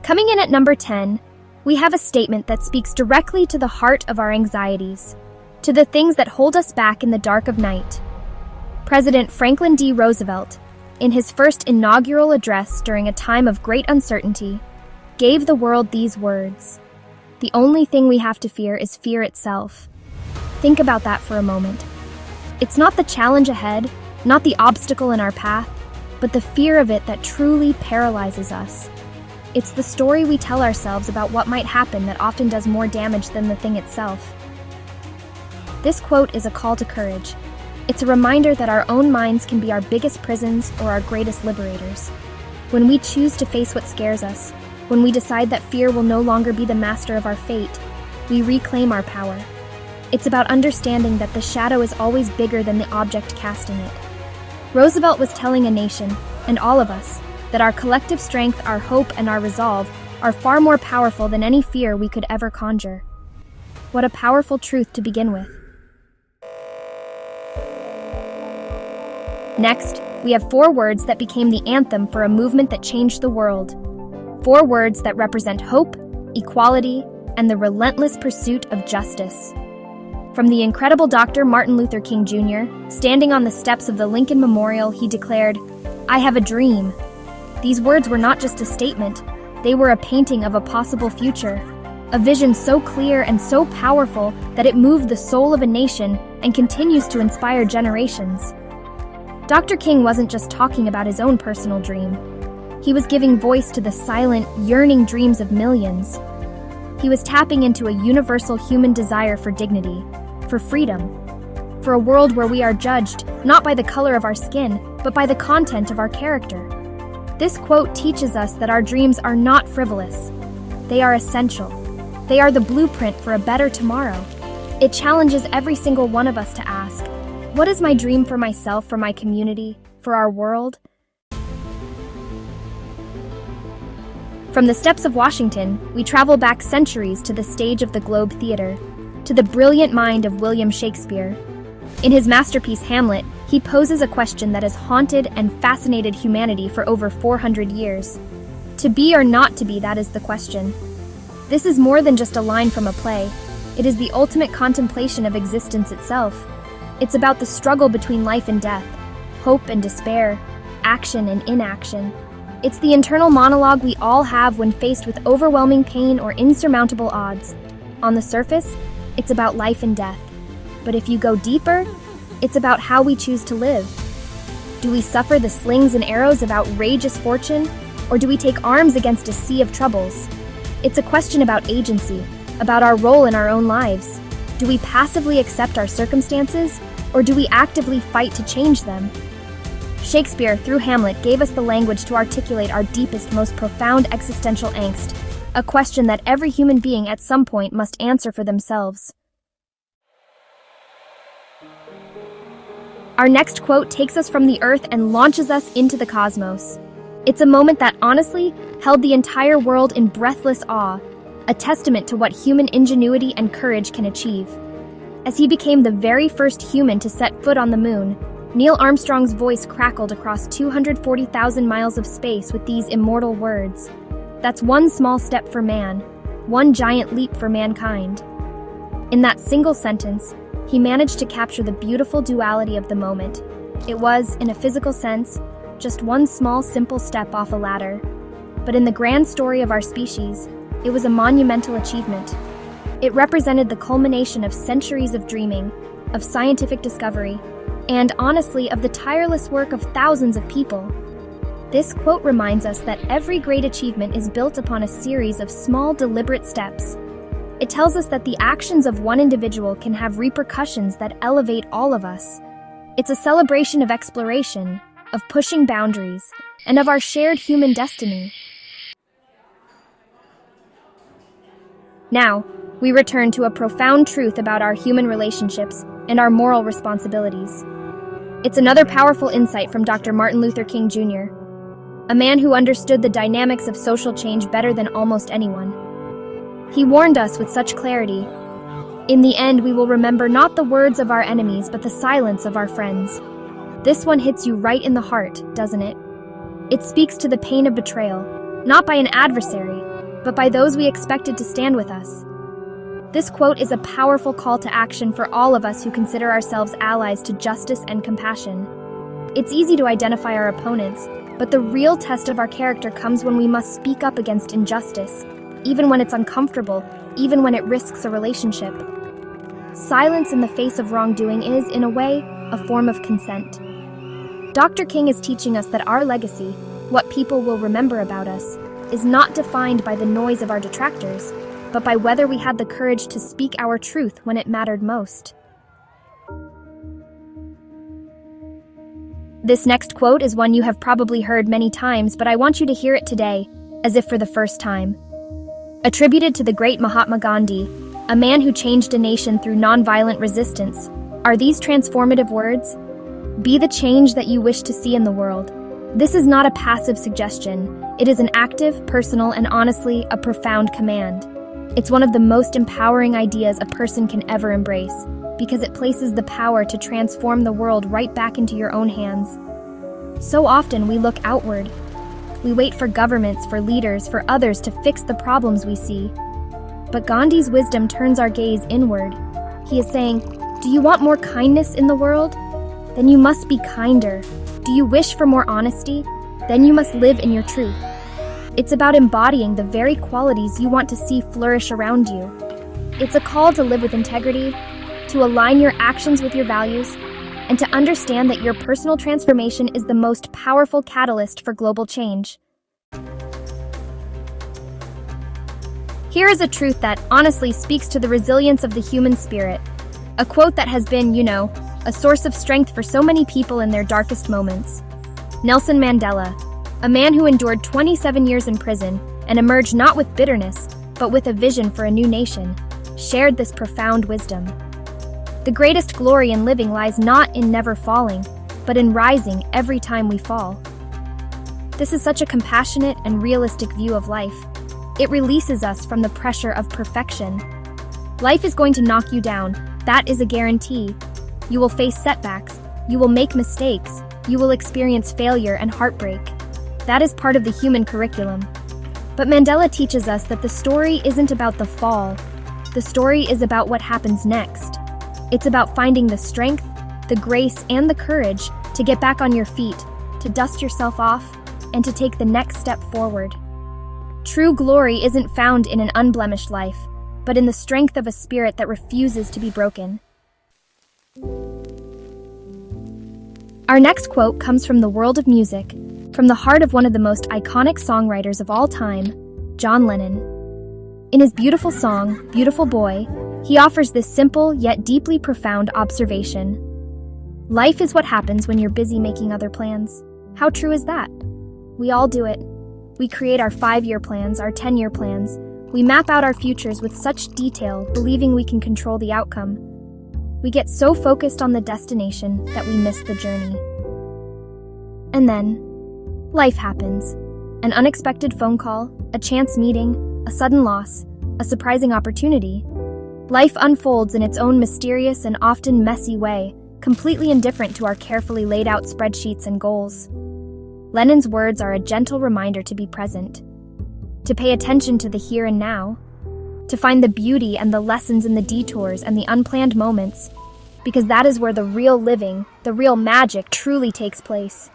Coming in at number 10, we have a statement that speaks directly to the heart of our anxieties, to the things that hold us back in the dark of night. President Franklin D. Roosevelt, in his first inaugural address during a time of great uncertainty, gave the world these words: "The only thing we have to fear is fear itself." Think about that for a moment. It's not the challenge ahead, not the obstacle in our path, but the fear of it that truly paralyzes us. It's the story we tell ourselves about what might happen that often does more damage than the thing itself. This quote is a call to courage. It's a reminder that our own minds can be our biggest prisons or our greatest liberators. When we choose to face what scares us, when we decide that fear will no longer be the master of our fate, we reclaim our power. It's about understanding that the shadow is always bigger than the object casting it. Roosevelt was telling a nation, and all of us, that our collective strength, our hope, and our resolve are far more powerful than any fear we could ever conjure. What a powerful truth to begin with. Next, we have 4 words that became the anthem for a movement that changed the world. 4 words that represent hope, equality, and the relentless pursuit of justice. From the incredible Dr. Martin Luther King Jr., standing on the steps of the Lincoln Memorial, he declared, "I have a dream." These words were not just a statement, they were a painting of a possible future, a vision so clear and so powerful that it moved the soul of a nation and continues to inspire generations. Dr. King wasn't just talking about his own personal dream. He was giving voice to the silent, yearning dreams of millions. He was tapping into a universal human desire for dignity, for freedom, for a world where we are judged not by the color of our skin, but by the content of our character. This quote teaches us that our dreams are not frivolous. They are essential. They are the blueprint for a better tomorrow. It challenges every single one of us to ask, what is my dream for myself, for my community, for our world? From the steps of Washington, we travel back centuries to the stage of the Globe Theatre, to the brilliant mind of William Shakespeare. In his masterpiece Hamlet, he poses a question that has haunted and fascinated humanity for over 400 years. To be or not to be, that is the question. This is more than just a line from a play. It is the ultimate contemplation of existence itself. It's about the struggle between life and death, hope and despair, action and inaction. It's the internal monologue we all have when faced with overwhelming pain or insurmountable odds. On the surface, it's about life and death. But if you go deeper, it's about how we choose to live. Do we suffer the slings and arrows of outrageous fortune, or do we take arms against a sea of troubles? It's a question about agency, about our role in our own lives. Do we passively accept our circumstances, or do we actively fight to change them? Shakespeare, through Hamlet, gave us the language to articulate our deepest, most profound existential angst, a question that every human being at some point must answer for themselves. Our next quote takes us from the earth and launches us into the cosmos. It's a moment that honestly held the entire world in breathless awe, a testament to what human ingenuity and courage can achieve. As he became the very first human to set foot on the moon, Neil Armstrong's voice crackled across 240,000 miles of space with these immortal words: "That's one small step for man, one giant leap for mankind." In that single sentence, he managed to capture the beautiful duality of the moment. It was, in a physical sense, just one small, simple step off a ladder. But in the grand story of our species, it was a monumental achievement. It represented the culmination of centuries of dreaming, of scientific discovery, and honestly, of the tireless work of thousands of people. This quote reminds us that every great achievement is built upon a series of small, deliberate steps. It tells us that the actions of one individual can have repercussions that elevate all of us. It's a celebration of exploration, of pushing boundaries, and of our shared human destiny. Now, we return to a profound truth about our human relationships and our moral responsibilities. It's another powerful insight from Dr. Martin Luther King Jr., a man who understood the dynamics of social change better than almost anyone. He warned us with such clarity, "In the end, we will remember not the words of our enemies, but the silence of our friends." This one hits you right in the heart, doesn't it? It speaks to the pain of betrayal, not by an adversary, but by those we expected to stand with us. This quote is a powerful call to action for all of us who consider ourselves allies to justice and compassion. It's easy to identify our opponents, but the real test of our character comes when we must speak up against injustice, even when it's uncomfortable, even when it risks a relationship. Silence in the face of wrongdoing is, in a way, a form of consent. Dr. King is teaching us that our legacy, what people will remember about us, is not defined by the noise of our detractors, but by whether we had the courage to speak our truth when it mattered most. This next quote is one you have probably heard many times, but I want you to hear it today, as if for the first time. Attributed to the great Mahatma Gandhi, a man who changed a nation through nonviolent resistance, are these transformative words? Be the change that you wish to see in the world. This is not a passive suggestion. It is an active, personal, and honestly, a profound command. It's one of the most empowering ideas a person can ever embrace, because it places the power to transform the world right back into your own hands. So often we look outward. We wait for governments, for leaders, for others to fix the problems we see. But Gandhi's wisdom turns our gaze inward. He is saying, do you want more kindness in the world? Then you must be kinder. Do you wish for more honesty? Then you must live in your truth. It's about embodying the very qualities you want to see flourish around you. It's a call to live with integrity, to align your actions with your values, and to understand that your personal transformation is the most powerful catalyst for global change. Here is a truth that, honestly, speaks to the resilience of the human spirit. A quote that has been, a source of strength for so many people in their darkest moments. Nelson Mandela, a man who endured 27 years in prison and emerged not with bitterness, but with a vision for a new nation, shared this profound wisdom. The greatest glory in living lies not in never falling, but in rising every time we fall. This is such a compassionate and realistic view of life. It releases us from the pressure of perfection. Life is going to knock you down, that is a guarantee. You will face setbacks, you will make mistakes, you will experience failure and heartbreak. That is part of the human curriculum. But Mandela teaches us that the story isn't about the fall. The story is about what happens next. It's about finding the strength, the grace, and the courage to get back on your feet, to dust yourself off, and to take the next step forward. True glory isn't found in an unblemished life, but in the strength of a spirit that refuses to be broken. Our next quote comes from the world of music, from the heart of one of the most iconic songwriters of all time, John Lennon. In his beautiful song, Beautiful Boy, he offers this simple yet deeply profound observation. Life is what happens when you're busy making other plans. How true is that? We all do it. We create our 5-year plans, our 10-year plans. We map out our futures with such detail, believing we can control the outcome. We get so focused on the destination that we miss the journey. And then, life happens. An unexpected phone call, a chance meeting, a sudden loss, a surprising opportunity. Life unfolds in its own mysterious and often messy way, completely indifferent to our carefully laid out spreadsheets and goals. Lennon's words are a gentle reminder to be present, to pay attention to the here and now, to find the beauty and the lessons in the detours and the unplanned moments, because that is where the real living, the real magic truly takes place.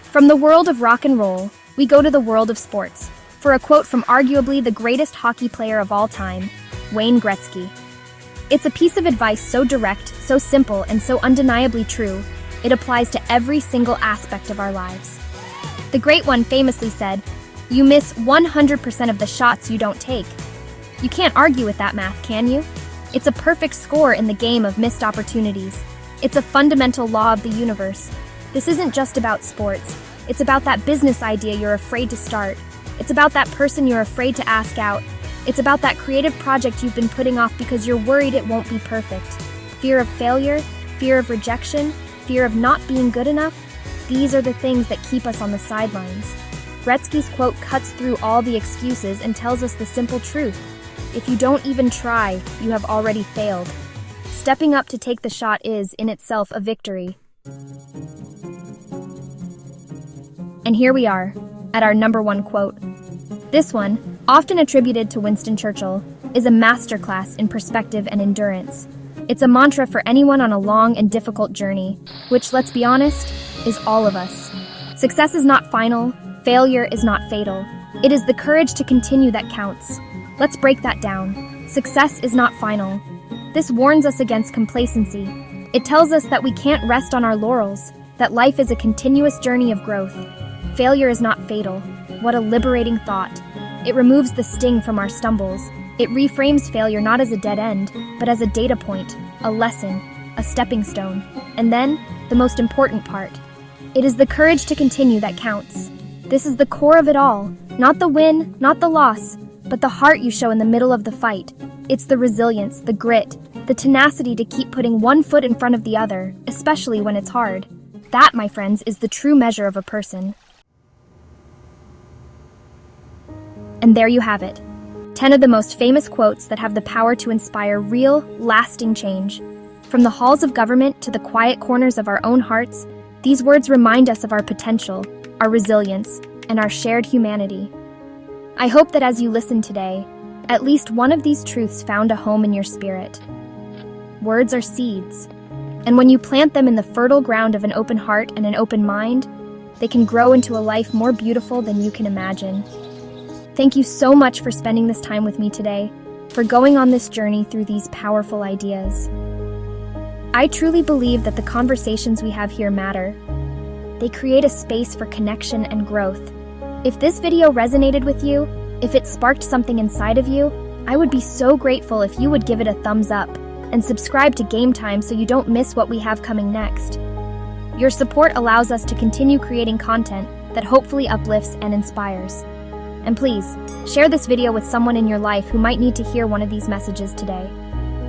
From the world of rock and roll, we go to the world of sports, for a quote from arguably the greatest hockey player of all time, Wayne Gretzky. It's a piece of advice so direct, so simple, and so undeniably true, it applies to every single aspect of our lives. The great one famously said, "You miss 100% of the shots you don't take." You can't argue with that math, can you? It's a perfect score in the game of missed opportunities. It's a fundamental law of the universe. This isn't just about sports. It's about that business idea you're afraid to start. It's about that person you're afraid to ask out. It's about that creative project you've been putting off because you're worried it won't be perfect. Fear of failure, fear of rejection, fear of not being good enough, these are the things that keep us on the sidelines. Gretzky's quote cuts through all the excuses and tells us the simple truth. If you don't even try, you have already failed. Stepping up to take the shot is, in itself, a victory. And here we are, at our number one quote. This one, often attributed to Winston Churchill, is a masterclass in perspective and endurance. It's a mantra for anyone on a long and difficult journey, which, let's be honest, is all of us. Success is not final, failure is not fatal. It is the courage to continue that counts. Let's break that down. Success is not final. This warns us against complacency. It tells us that we can't rest on our laurels, that life is a continuous journey of growth. Failure is not fatal. What a liberating thought. It removes the sting from our stumbles. It reframes failure not as a dead end, but as a data point, a lesson, a stepping stone. And then, the most important part. It is the courage to continue that counts. This is the core of it all. Not the win, not the loss, but the heart you show in the middle of the fight. It's the resilience, the grit, the tenacity to keep putting one foot in front of the other, especially when it's hard. That, my friends, is the true measure of a person. And there you have it. 10 of the most famous quotes that have the power to inspire real, lasting change. From the halls of government to the quiet corners of our own hearts, these words remind us of our potential, our resilience, and our shared humanity. I hope that as you listen today, at least one of these truths found a home in your spirit. Words are seeds, and when you plant them in the fertile ground of an open heart and an open mind, they can grow into a life more beautiful than you can imagine. Thank you so much for spending this time with me today, for going on this journey through these powerful ideas. I truly believe that the conversations we have here matter. They create a space for connection and growth. If this video resonated with you, if it sparked something inside of you, I would be so grateful if you would give it a thumbs up and subscribe to Game Time so you don't miss what we have coming next. Your support allows us to continue creating content that hopefully uplifts and inspires. And please, share this video with someone in your life who might need to hear one of these messages today.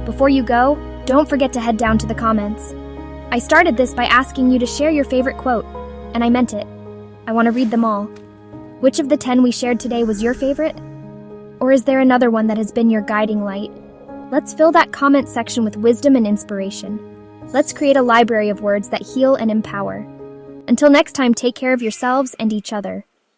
Before you go, don't forget to head down to the comments. I started this by asking you to share your favorite quote, and I meant it. I want to read them all. Which of the 10 we shared today was your favorite? Or is there another one that has been your guiding light? Let's fill that comment section with wisdom and inspiration. Let's create a library of words that heal and empower. Until next time, take care of yourselves and each other.